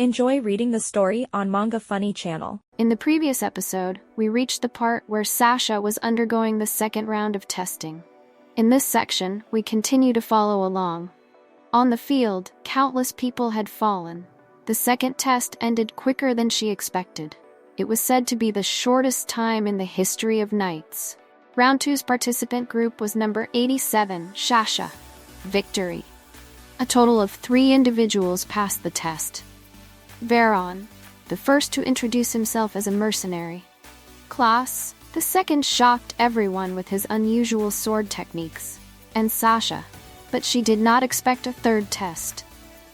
Enjoy reading the story on Manga Funny channel. In the previous episode, we reached the part where Sasha was undergoing the second round of testing. In this section, we continue to follow along. On the field, countless people had fallen. The second test ended quicker than she expected. It was said to be the shortest time in the history of nights. Round 2's participant group was number 87, Sasha. Victory. A total of 3 individuals passed the test. Veron, the first to introduce himself as a mercenary. Klaus, the second, shocked everyone with his unusual sword techniques. And Sasha. But she did not expect a third test.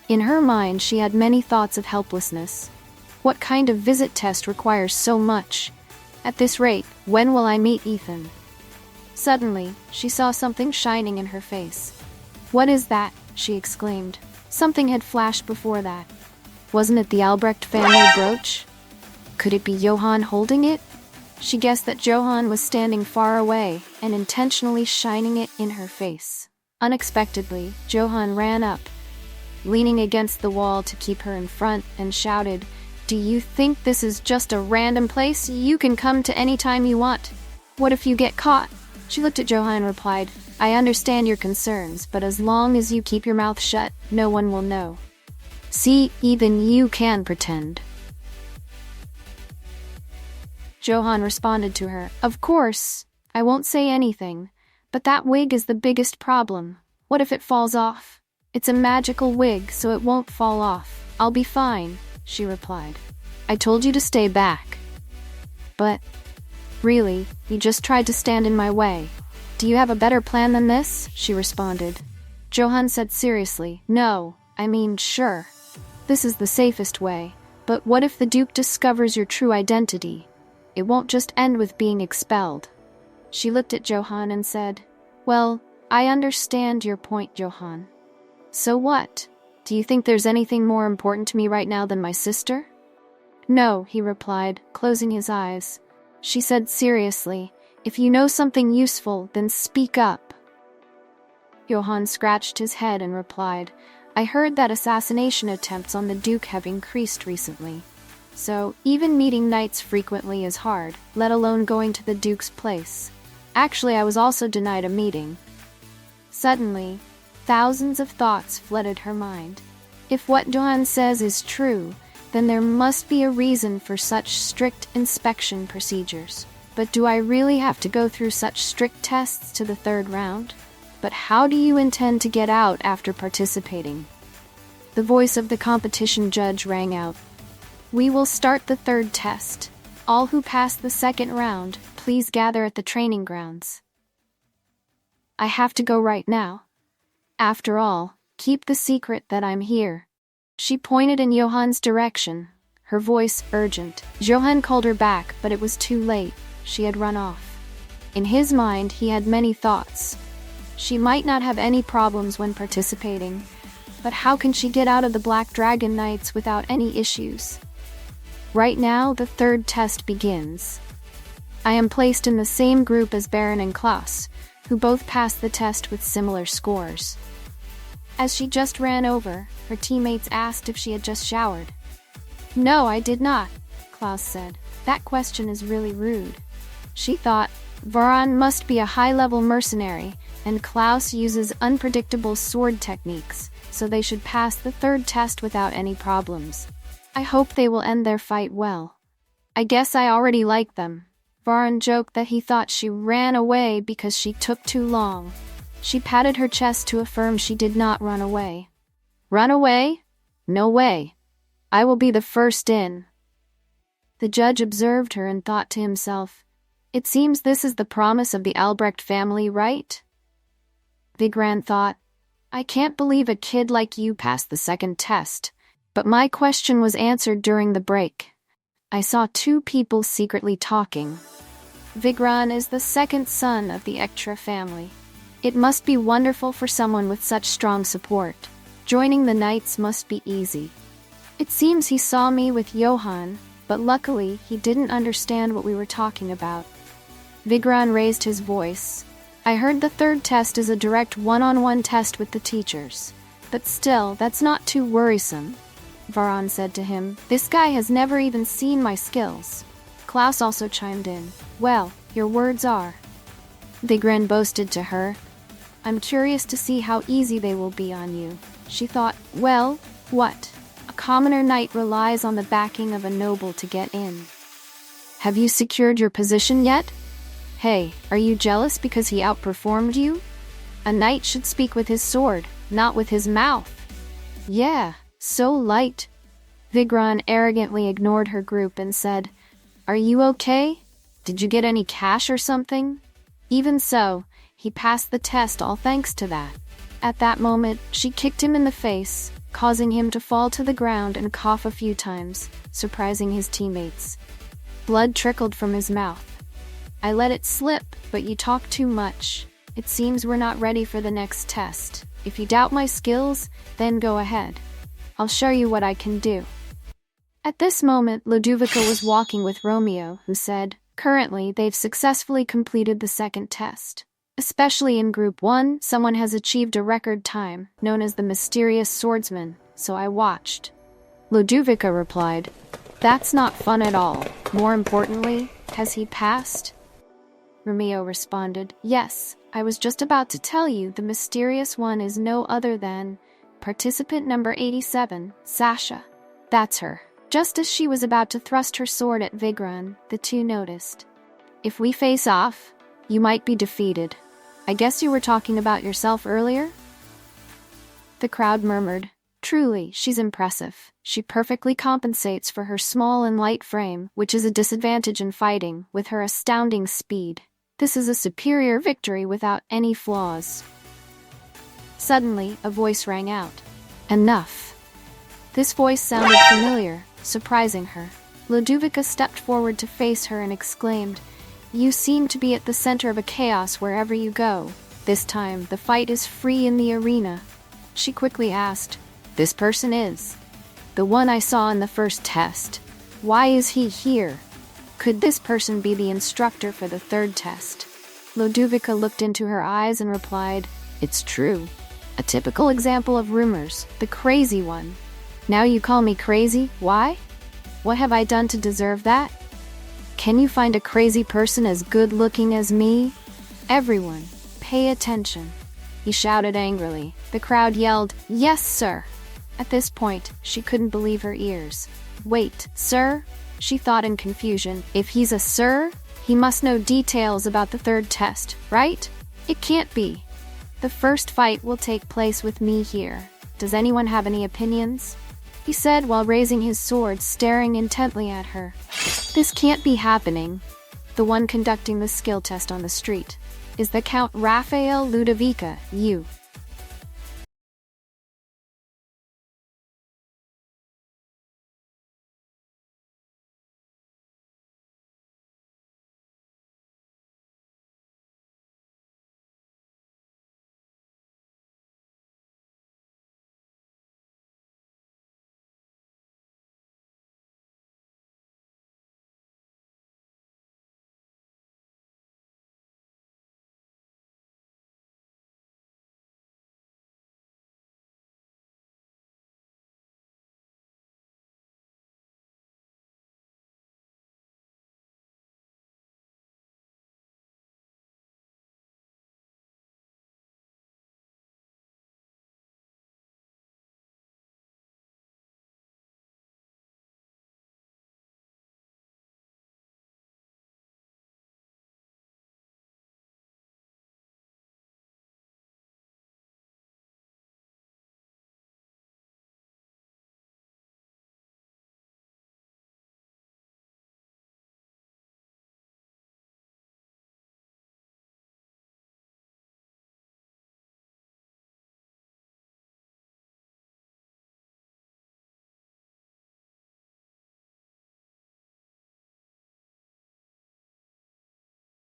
In her mind, she had many thoughts of helplessness. What kind of visit test requires so much? At this rate, when will I meet Ethan? Suddenly, she saw something shining in her face. "What is that?" she exclaimed. Something had flashed before that. Wasn't it the Albrecht family brooch? Could it be Johann holding it? She guessed that Johann was standing far away and intentionally shining it in her face. Unexpectedly, Johann ran up, leaning against the wall to keep her in front, and shouted, "Do you think this is just a random place? You can come to any time you want. What if you get caught?" She looked at Johann and replied, "I understand your concerns, but as long as you keep your mouth shut, no one will know. See, even you can pretend." Johann responded to her, "Of course, I won't say anything, but that wig is the biggest problem. What if it falls off? It's a magical wig, so it won't fall off. I'll be fine," she replied. "I told you to stay back." "But, really, you just tried to stand in my way. Do you have a better plan than this?" she responded. Johann said seriously, "No, I mean, sure. This is the safest way, but what if the Duke discovers your true identity? It won't just end with being expelled." She looked at Johann and said, "Well, I understand your point, Johann. So what? Do you think there's anything more important to me right now than my sister?" "No," he replied, closing his eyes. She said seriously, "If you know something useful, then speak up." Johann scratched his head and replied, "I heard that assassination attempts on the Duke have increased recently. So, even meeting knights frequently is hard, let alone going to the Duke's place. Actually, I was also denied a meeting." Suddenly, thousands of thoughts flooded her mind. If what Johann says is true, then there must be a reason for such strict inspection procedures. But do I really have to go through such strict tests to the third round? But how do you intend to get out after participating? The voice of the competition judge rang out. "We will start the third test. All who pass the second round, please gather at the training grounds. I have to go right now. After all, keep the secret that I'm here." She pointed in Johann's direction, her voice urgent. Johann called her back, but it was too late. She had run off. In his mind, he had many thoughts. She might not have any problems when participating, but how can she get out of the Black Dragon Knights without any issues? Right now, the third test begins. I am placed in the same group as Baron and Klaus, who both passed the test with similar scores. As she just ran over, her teammates asked if she had just showered. "No, I did not," Klaus said. "That question is really rude." She thought, Varan must be a high-level mercenary, and Klaus uses unpredictable sword techniques, so they should pass the third test without any problems. I hope they will end their fight well. I guess I already like them. Varan joked that he thought she ran away because she took too long. She patted her chest to affirm she did not run away. "Run away? No way. I will be the first in." The judge observed her and thought to himself, "It seems this is the promise of the Albrecht family, right?" Vigran thought, "I can't believe a kid like you passed the second test, but my question was answered during the break. I saw 2 people secretly talking. Vigran is the second son of the Ektra family. It must be wonderful for someone with such strong support. Joining the Knights must be easy. It seems he saw me with Johann, but luckily he didn't understand what we were talking about." Vigran raised his voice. "I heard the third test is a direct one-on-one test with the teachers. But still, that's not too worrisome. Varan said to him. This guy has never even seen my skills. Klaus also chimed in. Well, your words are. Vigran boasted to her. I'm curious to see how easy they will be on you. She thought, well, what? A commoner knight relies on the backing of a noble to get in. Have you secured your position yet? Hey, are you jealous because he outperformed you? A knight should speak with his sword, not with his mouth. Yeah, so light. Vigran arrogantly ignored her group and said, Are you okay? Did you get any cash or something? Even so, he passed the test all thanks to that. At that moment, she kicked him in the face, causing him to fall to the ground and cough a few times, surprising his teammates. Blood trickled from his mouth. I let it slip, but you talk too much. It seems we're not ready for the next test. If you doubt my skills, then go ahead. I'll show you what I can do. At this moment, Ludovica was walking with Romeo, who said, currently, they've successfully completed the second test. Especially in Group 1, someone has achieved a record time, known as the Mysterious Swordsman, so I watched. Ludovica replied, That's not fun at all. More importantly, has he passed? Romeo responded, Yes, I was just about to tell you the mysterious one is no other than participant number 87, Sasha. That's her. Just as she was about to thrust her sword at Vigran, the two noticed. If we face off, you might be defeated. I guess you were talking about yourself earlier? The crowd murmured. Truly, she's impressive. She perfectly compensates for her small and light frame, which is a disadvantage in fighting, with her astounding speed. This is a superior victory without any flaws. Suddenly, a voice rang out. Enough. This voice sounded familiar, surprising her. Ludovica stepped forward to face her and exclaimed, You seem to be at the center of a chaos wherever you go. This time, the fight is free in the arena. She quickly asked, This person is the one I saw in the first test. Why is he here? Could this person be the instructor for the third test? Ludovica looked into her eyes and replied, It's true. A typical example of rumors, the crazy one. Now you call me crazy? Why? What have I done to deserve that? Can you find a crazy person as good-looking as me? Everyone, pay attention. He shouted angrily. The crowd yelled, Yes, sir. At this point, she couldn't believe her ears. Wait, sir? She thought in confusion. If he's a sir, he must know details about the third test, right? It can't be. The first fight will take place with me here. Does anyone have any opinions? He said while raising his sword, staring intently at her. This can't be happening. The one conducting the skill test on the street is the Count Raphael Ludovica, you.